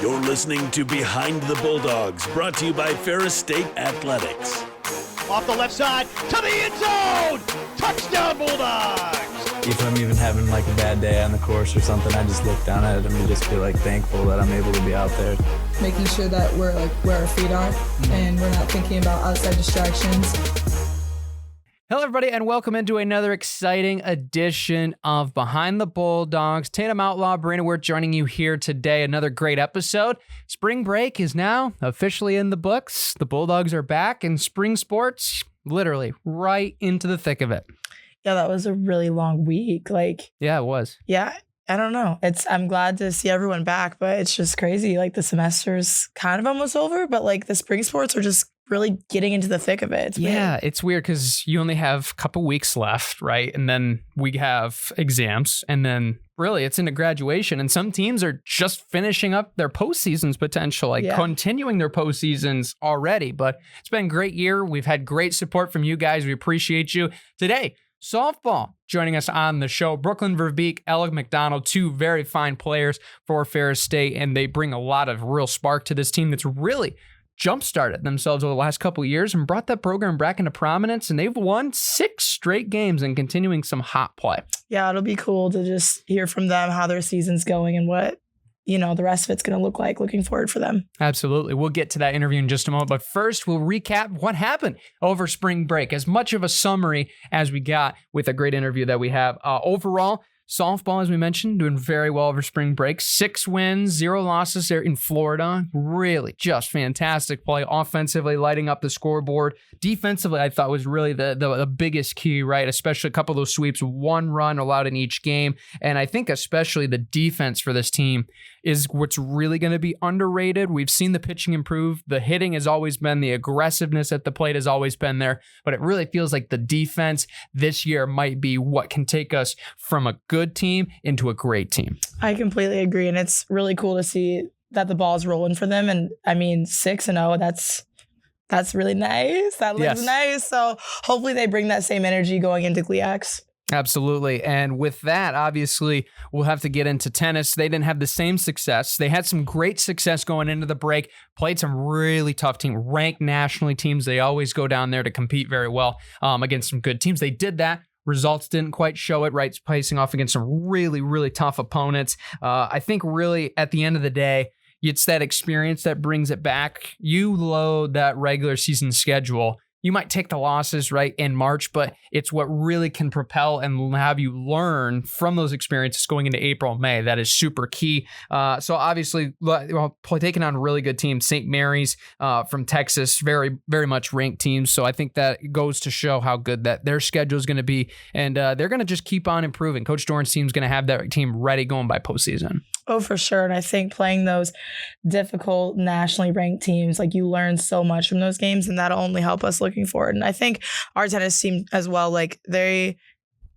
You're listening to Behind the Bulldogs, brought to you by Ferris State Athletics. Off the left side, to the end zone! Touchdown, Bulldogs! If I'm even having like a bad day on the course or something, I just look down at it and just feel like thankful that I'm able to be out there. Making sure that we're like where our feet are and we're not thinking about outside distractions. Hello, everybody, and welcome into another exciting edition of Behind the Bulldogs. Tatum Outlaw, Brandon Wirt joining you here today. Another great episode. Spring break is now officially in the books. The Bulldogs are back in spring sports, literally right into the thick of it. Yeah, that was a really long week. Yeah, it was. Yeah, I don't know. I'm glad to see everyone back, but it's just crazy. Like the semester's kind of almost over, but like the spring sports are just really getting into the thick of it. It's weird. It's weird because you only have a couple weeks left, right? And then we have exams, and then really it's into graduation. And some teams are just finishing up their postseasons potential, continuing their postseasons already. But it's been a great year. We've had great support from you guys. We appreciate you. Today, softball joining us on the show. Brooklyn Verbeek, McDonald, two very fine players for Ferris State, and they bring a lot of real spark to this team that's really jump-started themselves over the last couple of years and brought that program back into prominence, and they've won 6 straight games and continuing some hot play. Yeah, it'll be cool to just hear from them how their season's going and what, the rest of it's going to look like. Looking forward for them. Absolutely. We'll get to that interview in just a moment, but first we'll recap what happened over spring break, as much of a summary as we got with a great interview that we have. Overall, softball, as we mentioned, doing very well over spring break. 6 wins, 0 losses there in Florida. Really just fantastic play. Offensively, lighting up the scoreboard. Defensively, I thought was really the biggest key, right? Especially a couple of those sweeps, 1 run allowed in each game. And I think especially the defense for this team is what's really going to be underrated. We've seen the pitching improve. The hitting has always been, the aggressiveness at the plate has always been there. But it really feels like the defense this year might be what can take us from a good team into a great team. I completely agree. And it's really cool to see that the ball's rolling for them. And I mean, 6-0, that's really nice. That looks nice. So hopefully they bring that same energy going into GLIACs. Absolutely. And with that, obviously, we'll have to get into tennis. They didn't have the same success. They had some great success going into the break, played some really tough teams, ranked nationally teams. They always go down there to compete very well against some good teams. They did that. Results didn't quite show it, right? Facing off against some really, really tough opponents. I think really at the end of the day, it's that experience that brings it back. You load that regular season schedule. You might take the losses, right, in March, but it's what really can propel and have you learn from those experiences going into April and May. That is super key. So obviously, taking on a really good team, St. Mary's from Texas, very, very much ranked teams. So I think that goes to show how good that their schedule is going to be. And they're going to just keep on improving. Coach Doran's team is going to have that team ready going by postseason. Oh, for sure. And I think playing those difficult nationally ranked teams, like you learn so much from those games, and that'll only help us looking forward. And I think our tennis team as well, like they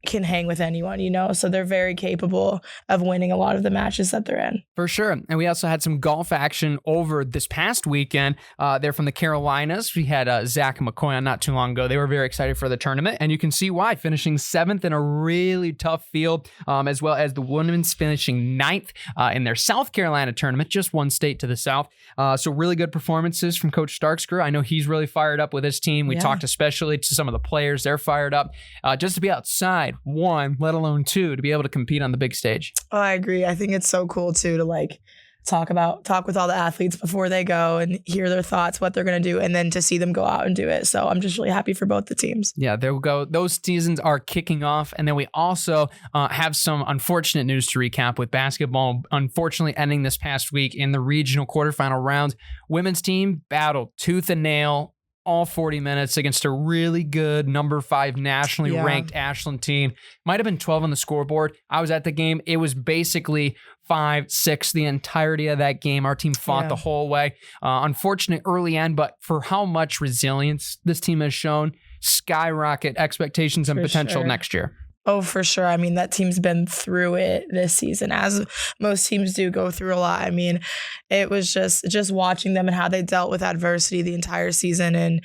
can hang with anyone, so they're very capable of winning a lot of the matches that they're in. For sure. And we also had some golf action over this past weekend. They're from the Carolinas. We had Zach and McCoy on not too long ago. They were very excited for the tournament, and you can see why, finishing 7th in a really tough field, as well as the women's finishing 9th in their South Carolina tournament, just one state to the south. So really good performances from Coach Stark's crew. I know he's really fired up with his team. We talked especially to some of the players. They're fired up just to be outside, 1, let alone 2, to be able to compete on the big stage. Oh, I agree. I think it's so cool too to talk with all the athletes before they go and hear their thoughts, what they're going to do, and then to see them go out and do it. So I'm just really happy for both the teams. Yeah, there we go. Those seasons are kicking off. And then we also have some unfortunate news to recap with basketball, unfortunately ending this past week in the regional quarterfinal rounds. Women's team battled tooth and nail all 40 minutes against a really good number 5 nationally ranked Ashland team. Might have been 12 on the scoreboard. I was at the game. It was basically 5-6 the entirety of that game. Our team fought the whole way. Unfortunate early end, but for how much resilience this team has shown, skyrocket expectations and potential next year. Oh, for sure. I mean, that team's been through it this season, as most teams do go through a lot. I mean, it was just watching them and how they dealt with adversity the entire season, and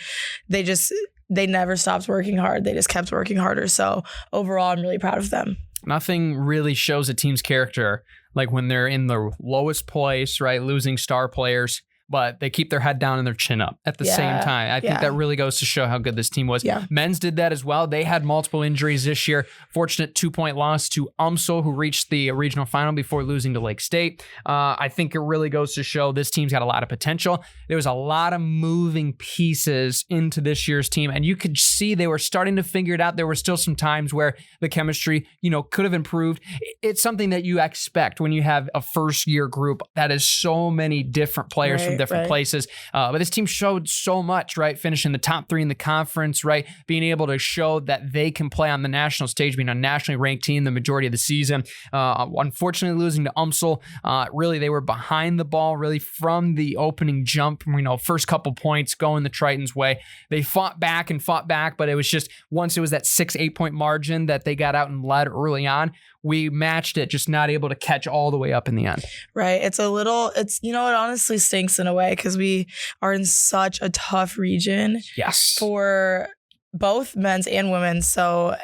they never stopped working hard. They just kept working harder. So overall, I'm really proud of them. Nothing really shows a team's character like when they're in the lowest place, right, losing star players, but they keep their head down and their chin up at the same time. I think that really goes to show how good this team was. Yeah. Men's did that as well. They had multiple injuries this year. Fortunate 2-point loss to UMSL, who reached the regional final before losing to Lake State. I think it really goes to show this team's got a lot of potential. There was a lot of moving pieces into this year's team, and you could see they were starting to figure it out. There were still some times where the chemistry, could have improved. It's something that you expect when you have a first-year group that is so many different players from different places. But this team showed so much, right? Finishing the top 3 in the conference, right? Being able to show that they can play on the national stage, being a nationally ranked team the majority of the season. Unfortunately, losing to UMSL, really, they were behind the ball really from the opening jump. First couple points going the Tritons' way. They fought back, but it was just once it was that 6-8 point margin that they got out and led early on, we matched it, just not able to catch all the way up in the end. Right. It honestly stinks in a way because we are in such a tough region. Yes. For both men's and women's. So,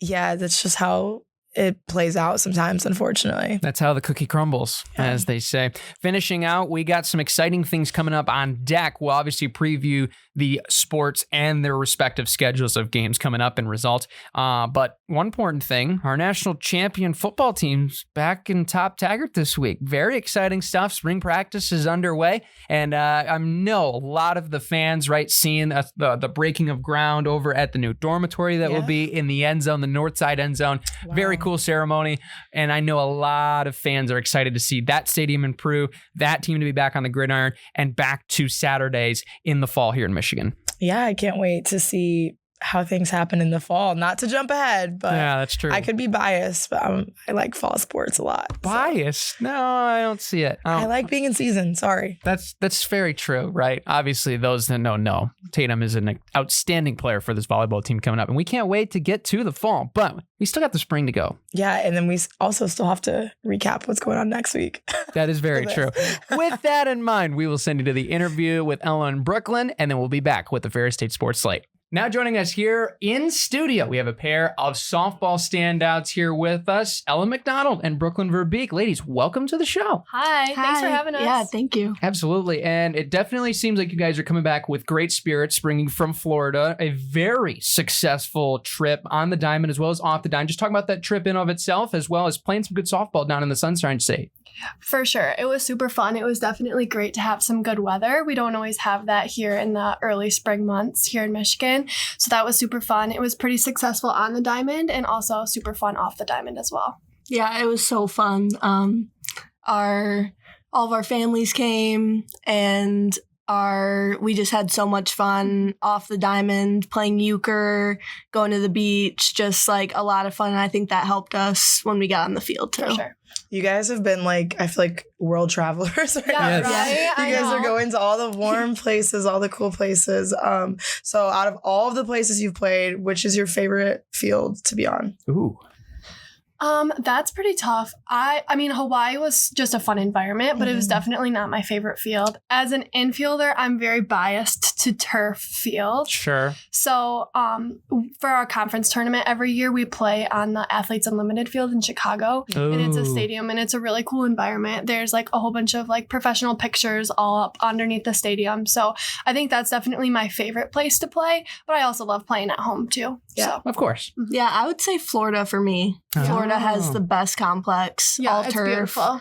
yeah, that's just how it plays out sometimes, unfortunately. That's how the cookie crumbles, as they say. Finishing out, we got some exciting things coming up on deck. We'll obviously preview the sports and their respective schedules of games coming up and results. But one important thing, our national champion football team's back in Top Taggart this week. Very exciting stuff. Spring practice is underway. And I know a lot of the fans, right, seeing the breaking of ground over at the new dormitory that will be in the end zone, the north side end zone. Wow. Very cool ceremony. And I know a lot of fans are excited to see that stadium improve, that team to be back on the gridiron, and back to Saturdays in the fall here in Michigan. Yeah, I can't wait to see how things happen in the fall. Not to jump ahead, but yeah, that's true. I could be biased, but I like fall sports a lot. Biased? So. No, I don't see it. I like being in season. Sorry. That's very true, right? Obviously, those that know, Tatum is an outstanding player for this volleyball team coming up, and we can't wait to get to the fall, but we still got the spring to go. Yeah, and then we also still have to recap what's going on next week. That is very true. With that in mind, we will send you to the interview with Ella and Brooklyn, and then we'll be back with the Ferris State Sports Slate. Now joining us here in studio, we have a pair of softball standouts here with us, Ella McDonald and Brooklyn Verbeek. Ladies, welcome to the show. Hi, thanks for having us. Yeah, thank you. Absolutely. And it definitely seems like you guys are coming back with great spirits, springing from Florida, a very successful trip on the diamond as well as off the diamond. Just talking about that trip in of itself, as well as playing some good softball down in the Sunshine State. For sure. It was super fun. It was definitely great to have some good weather. We don't always have that here in the early spring months here in Michigan. So that was super fun. It was pretty successful on the diamond and also super fun off the diamond as well. Yeah, it was so fun. All of our families came and we just had so much fun off the diamond, playing euchre, going to the beach, just like a lot of fun. And I think that helped us when we got on the field too. For sure. You guys have been I feel like world travelers right now. Yes. Right? You guys are going to all the warm places, all the cool places. So out of all of the places you've played, which is your favorite field to be on? Ooh. That's pretty tough. I mean, Hawaii was just a fun environment, but it was definitely not my favorite field. As an infielder, I'm very biased to turf field. Sure. So, for our conference tournament every year, we play on the Athletes Unlimited field in Chicago. Ooh. And it's a stadium and it's a really cool environment. There's a whole bunch of professional pictures all up underneath the stadium. So I think that's definitely my favorite place to play, but I also love playing at home too. Yeah, of course. Yeah, I would say Florida for me. Florida has the best complex, all it's turf. Beautiful.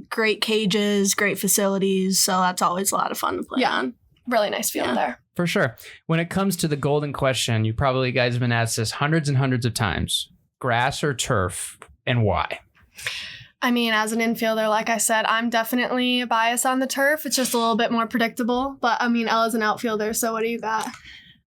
Great cages, great facilities. So that's always a lot of fun to play on. Really nice field there. For sure. When it comes to the golden question, you probably guys have been asked this hundreds and hundreds of times. Grass or turf, and why? I mean, as an infielder, like I said, I'm definitely biased on the turf. It's just a little bit more predictable. But I mean, Ella's an outfielder, so what do you got?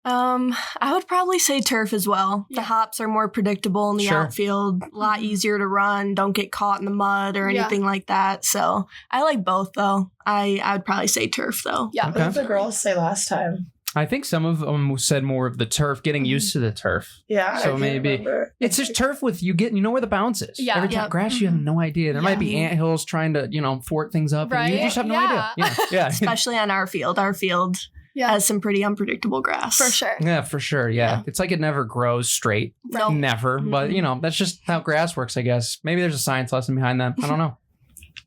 I would probably say turf as well. The hops are more predictable in the outfield, a lot easier to run, don't get caught in the mud or anything like that. So I like both though. I would probably say turf though. Yeah. What did the girls say last time? I think some of them said more of the turf, getting used to the turf. Yeah. So maybe it's just turf with you know where the bounce is. Yeah. Every time grass, you have no idea. There might be anthills trying to, fort things up. Right. And you just have no idea. Yeah. Especially on our field. Our field has some pretty unpredictable grass. For sure. Yeah, for sure. Yeah. It's like it never grows straight. No. Never. But, that's just how grass works, I guess. Maybe there's a science lesson behind that. I don't know.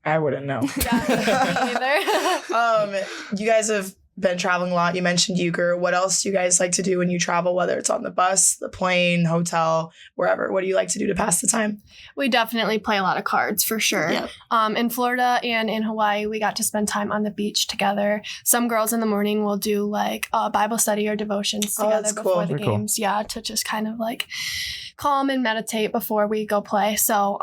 I wouldn't know. Yeah, me either. You guys have been traveling a lot. You mentioned euchre. What else do you guys like to do when you travel, whether it's on the bus, the plane, hotel, wherever? What do you like to do to pass the time? We definitely play a lot of cards for sure. Yep. In Florida and in Hawaii, we got to spend time on the beach together. Some girls in the morning will do like Bible study or devotions together before the games. Cool. Yeah, to just kind of like calm and meditate before we go play. So,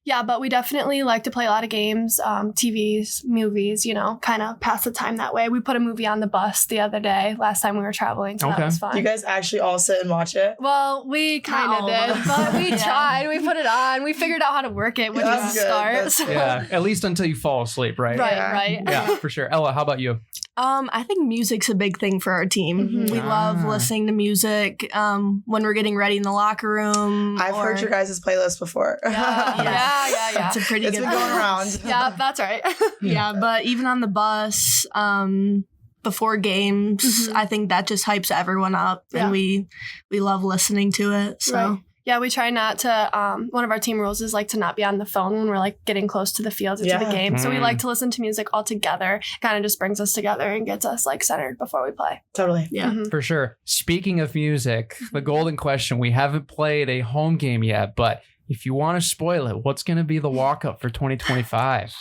but we definitely like to play a lot of games, TVs, movies, kind of pass the time that way. We put a movie on the bus the other day, last time we were traveling, so that was fun. You guys actually all sit and watch it? Well, we kind of did, but we tried. We put it on. We figured out how to work it when you start. So. Yeah, at least until you fall asleep, right? Right. Yeah, for sure. Ella, how about you? I think music's a big thing for our team. Mm-hmm. We love listening to music when we're getting ready in the locker room. I've heard your guys' playlist before. Yeah. It's a pretty good It's been going around. Yeah, that's right. Yeah, but even on the bus, before games, I think that just hypes everyone up, and we love listening to it. So. Right. Yeah, we try not to, one of our team rules is like to not be on the phone when we're like getting close to the fields or to the game. So we like to listen to music all together. Kind of just brings us together and gets us like centered before we play. Totally. Yeah. For sure. Speaking of music, the golden question, we haven't played a home game yet, but if you want to spoil it, what's going to be the walk-up for 2025?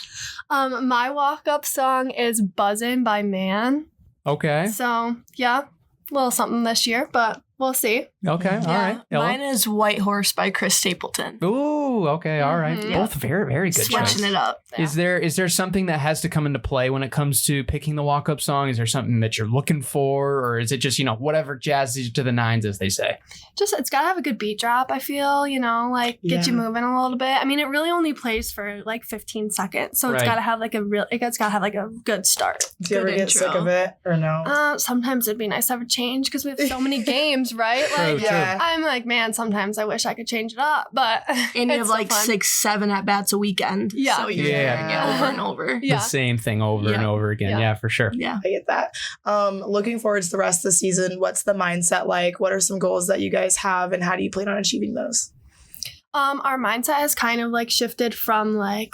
My walk-up song is Buzzin' by Man. Okay. So, yeah, a little something this year, but we'll see. Okay, all right. Ella? Mine is White Horse by Chris Stapleton. Ooh, okay, all right. Both very, very good Switching it up. Yeah. Is there something that has to come into play when it comes to picking the walk-up song? Is there something that you're looking for? Or is it just, whatever jazzes you to the nines, as they say? Just, it's got to have a good beat drop, I feel, get you moving a little bit. I mean, it really only plays for like 15 seconds. So it's got to have like a good start. Do you ever get sick of it or no? Sometimes it'd be nice to have a change because we have so many games, right? Like, I'm like, man, sometimes I wish I could change it up, but and you have like 6-7 at bats a weekend. Yeah. So you're hearing it over and over. The same thing over and over again. Yeah, for sure. Yeah. I get that. Looking forward to the rest of the season. What's the mindset like? What are some goals that you guys have and how do you plan on achieving those? Our mindset has kind of like shifted from like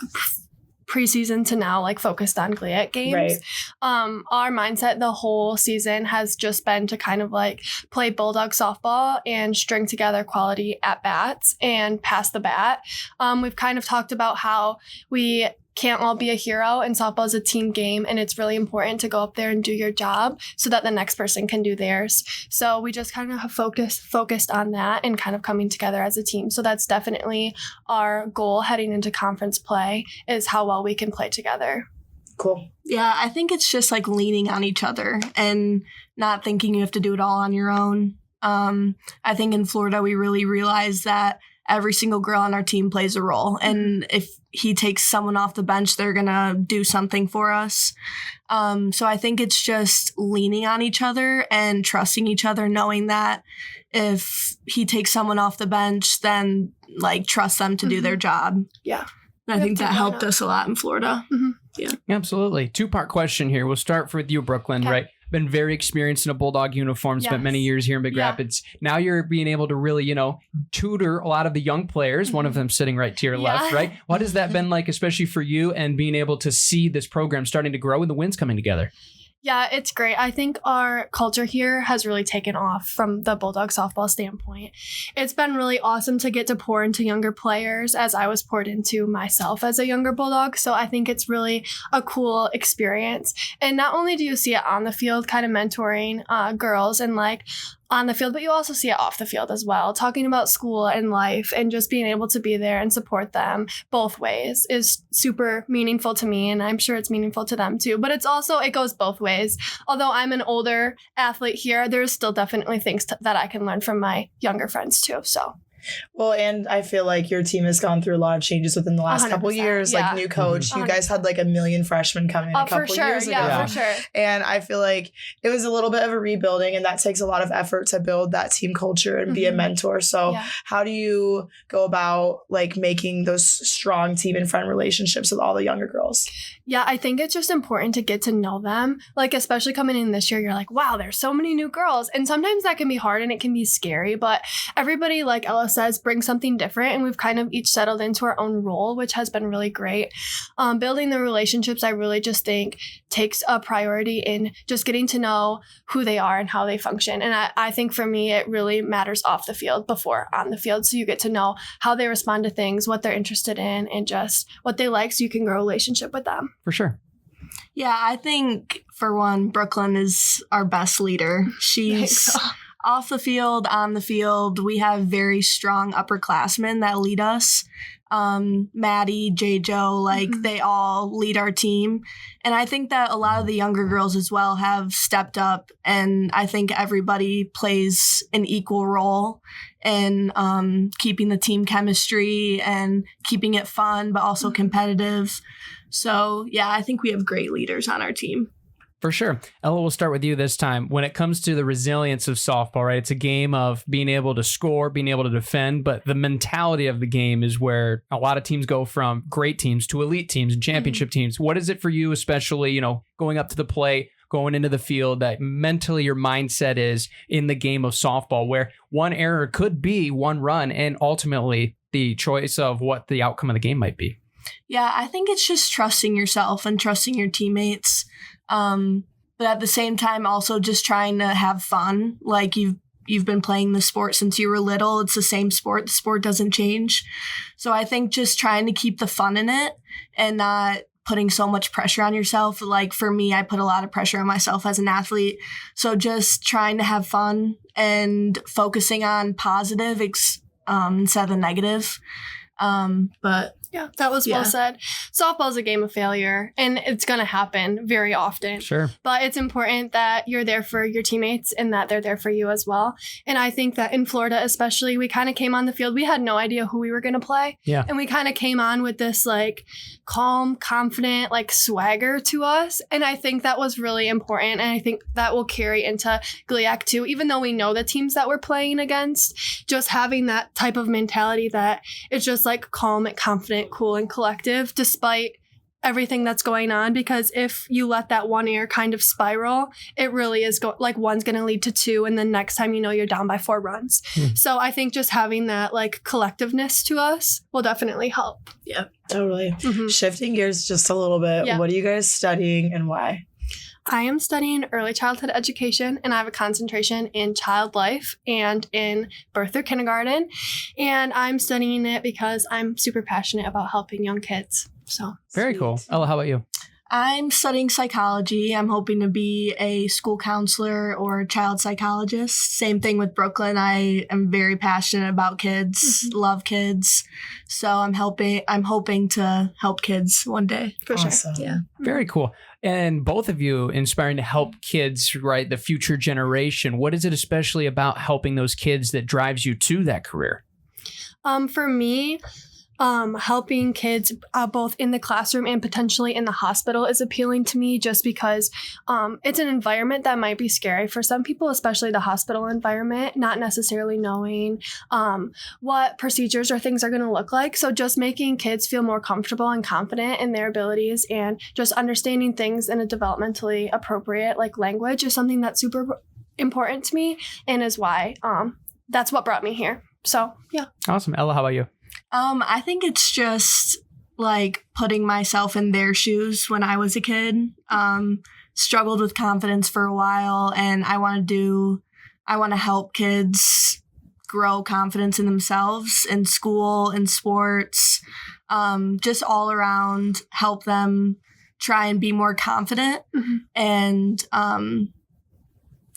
preseason to now like focused on GLIAC games. Right. Our mindset the whole season has just been to kind of like play Bulldogs softball and string together quality at bats and pass the bat. We've kind of talked about how we can't all be a hero, and softball is a team game, and it's really important to go up there and do your job so that the next person can do theirs. So we just kind of have focused on that and kind of coming together as a team. So that's definitely our goal heading into conference play, is how well we can play together. Cool. Yeah, I think it's just like leaning on each other and not thinking you have to do it all on your own. I think in Florida, we really realized that every single girl on our team plays a role. And if he takes someone off the bench, they're going to do something for us. So I think it's just leaning on each other and trusting each other, knowing that if he takes someone off the bench, then like trust them to do their job. Yeah. And I think that helped us a lot in Florida. Yeah. Absolutely. 2-part question here. We'll start with you, Brooklyn, right? Been very experienced in a Bulldog uniform, spent many years here in Big Rapids. Now you're being able to really, tutor a lot of the young players, one of them sitting right to your left, right? What has that been like, especially for you, and being able to see this program starting to grow and the wins coming together? Yeah, it's great. I think our culture here has really taken off from the Bulldog softball standpoint. It's been really awesome to get to pour into younger players as I was poured into myself as a younger Bulldog. So I think it's really a cool experience. And not only do you see it on the field, kind of mentoring girls and like on the field, but you also see it off the field as well. Talking about school and life and just being able to be there and support them both ways is super meaningful to me, and I'm sure it's meaningful to them too. But it's also, it goes both ways. Although I'm an older athlete here, there's still definitely things that I can learn from my younger friends too. So Well, and I feel like your team has gone through a lot of changes within the last couple 100%, years, yeah. like new coach. You guys had like 1 million freshmen coming in a couple for sure. years ago. Yeah, for sure. And I feel like it was a little bit of a rebuilding, and that takes a lot of effort to build that team culture and be a mentor. So how do you go about like making those strong team and friend relationships with all the younger girls? Yeah, I think it's just important to get to know them. Like, especially coming in this year, you're like, wow, there's so many new girls. And sometimes that can be hard and it can be scary, but everybody, like Ella says, brings something different. And we've kind of each settled into our own role, which has been really great. Building the relationships, I really just think takes a priority in just getting to know who they are and how they function. And I think for me, it really matters off the field before on the field. So you get to know how they respond to things, what they're interested in, and just what they like so you can grow a relationship with them. For sure. Yeah, I think for one, Brooklyn is our best leader. She's off the field, on the field. We have very strong upperclassmen that lead us. Maddie, J. Joe, like they all lead our team. And I think that a lot of the younger girls as well have stepped up, and I think everybody plays an equal role in keeping the team chemistry and keeping it fun, but also competitive. So, yeah, I think we have great leaders on our team. For sure. Ella, we'll start with you this time. When it comes to the resilience of softball, right? It's a game of being able to score, being able to defend, but the mentality of the game is where a lot of teams go from great teams to elite teams and championship teams. What is it for you, especially, going up to the plate, going into the field, that mentally your mindset is in the game of softball, where one error could be one run and ultimately the choice of what the outcome of the game might be? Yeah, I think it's just trusting yourself and trusting your teammates. But at the same time, also just trying to have fun. Like you've been playing the sport since you were little. It's the same sport. The sport doesn't change. So I think just trying to keep the fun in it and not putting so much pressure on yourself. Like for me, I put a lot of pressure on myself as an athlete. So just trying to have fun and focusing on positive instead of the negative. But yeah, that was well said. Softball is a game of failure, and it's going to happen very often. Sure. But it's important that you're there for your teammates and that they're there for you as well. And I think that in Florida, especially, we kind of came on the field. We had no idea who we were going to play. Yeah. And we kind of came on with this like calm, confident, like swagger to us. And I think that was really important. And I think that will carry into GLIAC too, even though we know the teams that we're playing against, just having that type of mentality that it's just like calm and confident, cool and collective despite everything that's going on, because if you let that one error kind of spiral, it really is like one's going to lead to two, and then next time you're down by 4 runs. So I think just having that like collectiveness to us will definitely help. Yeah, totally. Shifting gears just a little bit, what are you guys studying and why? I am studying early childhood education, and I have a concentration in child life and in birth through kindergarten. And I'm studying it because I'm super passionate about helping young kids. So very cool. Ella, how about you? I'm studying psychology. I'm hoping to be a school counselor or a child psychologist. Same thing with Brooklyn. I am very passionate about kids, love kids. So I'm hoping to help kids one day. For sure. Yeah. Very cool. And both of you inspiring to help kids, right? The future generation. What is it especially about helping those kids that drives you to that career? For me, helping kids both in the classroom and potentially in the hospital is appealing to me, just because it's an environment that might be scary for some people, especially the hospital environment, not necessarily knowing what procedures or things are going to look like. So just making kids feel more comfortable and confident in their abilities and just understanding things in a developmentally appropriate like language is something that's super important to me, and is why that's what brought me here. So yeah. Awesome. Ella, how about you? I think it's just like putting myself in their shoes when I was a kid. Struggled with confidence for a while, and I want to help kids grow confidence in themselves in school, in sports, just all around help them try and be more confident. And I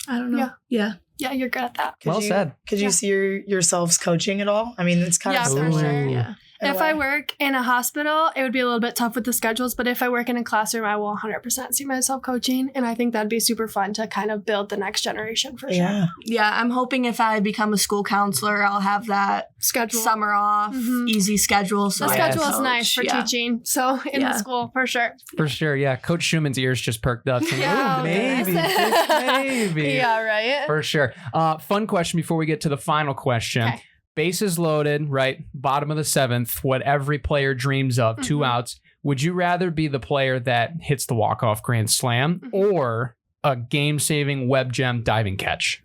don't know. Yeah. Yeah, you're good at that. Well said. Could you see yourselves coaching at all? I mean, it's kind of for sure. Yeah. in a If I way. work in a hospital, it would be a little bit tough with the schedules. But if I work in a classroom, I will 100% see myself coaching. And I think that'd be super fun to kind of build the next generation for sure. Yeah. Yeah, I'm hoping if I become a school counselor, I'll have that Schedule. summer off, easy schedule. So The I can schedule is coach. nice for Yeah. teaching. So in the school, for sure. For sure, yeah. Coach Schumann's ears just perked up. Saying, Yeah, "Ooh, maybe, goodness. just maybe. Yeah, right? For sure. Fun question before we get to the final question. Okay. Bases loaded, right? Bottom of the 7th, what every player dreams of, 2 outs. Would you rather be the player that hits the walk-off grand slam or a game-saving web gem diving catch?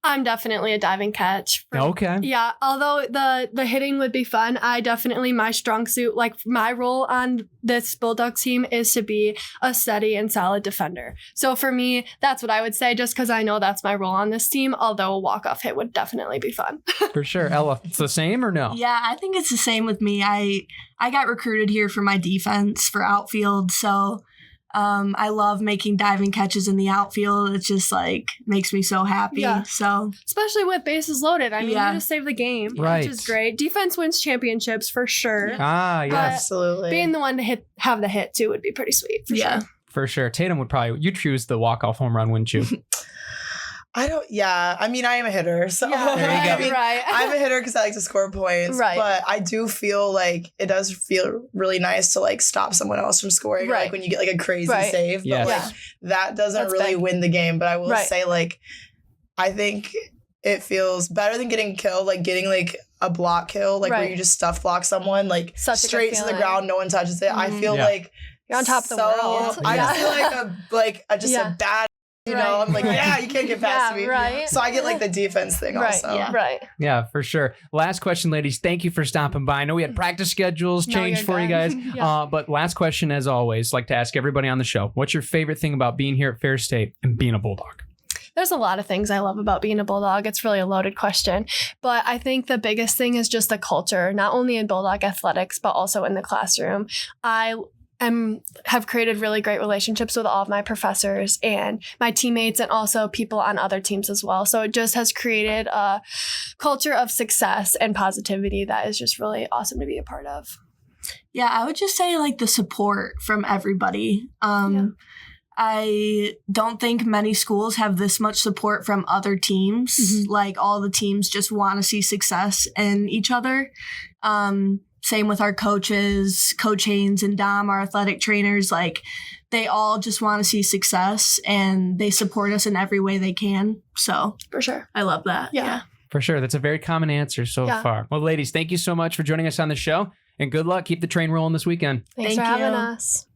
I'm definitely a diving catch. Okay. Yeah, although the hitting would be fun, my strong suit, like my role on this Bulldogs team is to be a steady and solid defender. So for me, that's what I would say, just because I know that's my role on this team, although a walk-off hit would definitely be fun. For sure. Ella, it's the same or no? Yeah, I think it's the same with me. I got recruited here for my defense for outfield, so I love making diving catches in the outfield. It just like makes me so happy. Yeah. So Especially with bases loaded. I mean, Yeah. you just save the game, Right. which is great. Defense wins championships for sure. Ah, yes. Absolutely. Being the one to have the hit too would be pretty sweet. For yeah. sure. For sure. Tatum would probably, you'd choose the walk-off home run, wouldn't you? I mean, I am a hitter. So Yeah, There you go. I mean, right. I'm a hitter because I like to score points. Right. But I do feel like it does feel really nice to like stop someone else from scoring. Right. Like when you get like a crazy Right. save. Yes. But like that doesn't That's really big. win the game. But I will Right. say like I think it feels better than getting killed, like getting like a block kill, like where Right. you just stuff block someone, like Such a good straight to the feeling. ground, no one touches it. I feel Yeah. like You're on top of the world. I Yeah. feel like Yeah. a bad, you know, Right. I'm like, yeah, you can't get past Yeah, me. right. So I get like the defense thing Right. also. Yeah. Right. Yeah, for sure. Last question, ladies. Thank you for stopping by. I know we had practice schedules No, changed you're for you good. guys. Yeah. But last question, as always, like to ask everybody on the show, what's your favorite thing about being here at Ferris State and being a Bulldog? There's a lot of things I love about being a Bulldog. It's really a loaded question. But I think the biggest thing is just the culture, not only in Bulldog athletics, but also in the classroom. I have created really great relationships with all of my professors and my teammates and also people on other teams as well. So it just has created a culture of success and positivity that is just really awesome to be a part of. Yeah, I would just say like the support from everybody. Yeah. I don't think many schools have this much support from other teams. Mm-hmm. Like all the teams just want to see success in each other. Same with our coaches, Coach Haynes and Dom, our athletic trainers. Like they all just want to see success and they support us in every way they can. So For sure. I love that. Yeah. For sure. That's a very common answer so Yeah. far. Well, ladies, thank you so much for joining us on the show and good luck. Keep the train rolling this weekend. Thanks Thank for having you. us.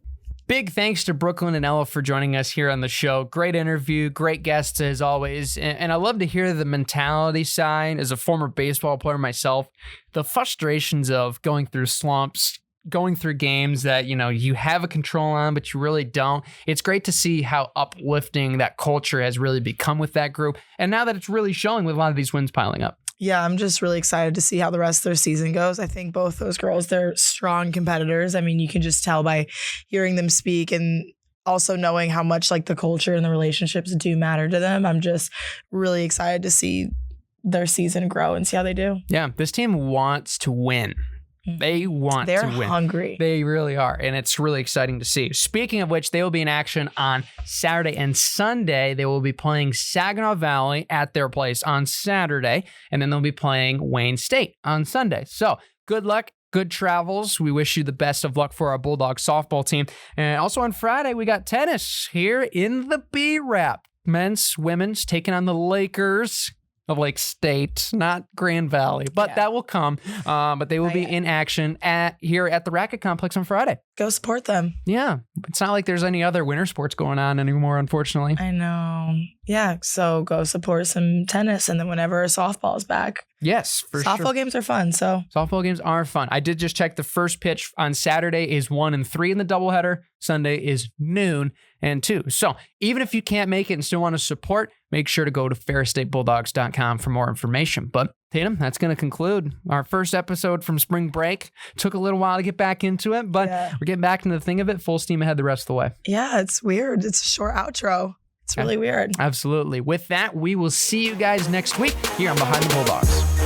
Big thanks to Brooklyn and Ella for joining us here on the show. Great interview, great guests as always. And I love to hear the mentality side as a former baseball player myself, the frustrations of going through slumps, going through games that, you know, you have a control on, but you really don't. It's great to see how uplifting that culture has really become with that group. And now that it's really showing with a lot of these wins piling up. Yeah, I'm just really excited to see how the rest of their season goes. I think both those girls, they're strong competitors. I mean, you can just tell by hearing them speak and also knowing how much like the culture and the relationships do matter to them. I'm just really excited to see their season grow and see how they do. Yeah, this team wants to win. They want They're to win. hungry. They really are, and it's really exciting to see. Speaking of which, they will be in action on Saturday and Sunday. They will be playing Saginaw Valley at their place on Saturday, and then they'll be playing Wayne State on Sunday. So good luck, good travels. We wish you the best of luck for our Bulldog softball team. And also on Friday, we got tennis here in the B-Rap. Men's, women's taking on the Lakers of Lake State, not Grand Valley, but that will come. But they will be in action here at the Racket Complex on Friday. Go support them. Yeah, it's not like there's any other winter sports going on anymore, unfortunately. I know. Yeah, so go support some tennis, and then whenever softball's back. Yes, for sure. Softball games are fun, so. Softball games are fun. I did just check the first pitch on Saturday is 1 and 3 in the doubleheader. Sunday is noon and 2. So even if you can't make it and still want to support, make sure to go to ferrisstatebulldogs.com for more information. But Tatum, that's going to conclude our first episode from spring break. Took a little while to get back into it, but we're getting back into the thing of it. Full steam ahead the rest of the way. Yeah, it's weird. It's a short outro. It's really weird. Absolutely. With that, we will see you guys next week here on Behind the Bulldogs.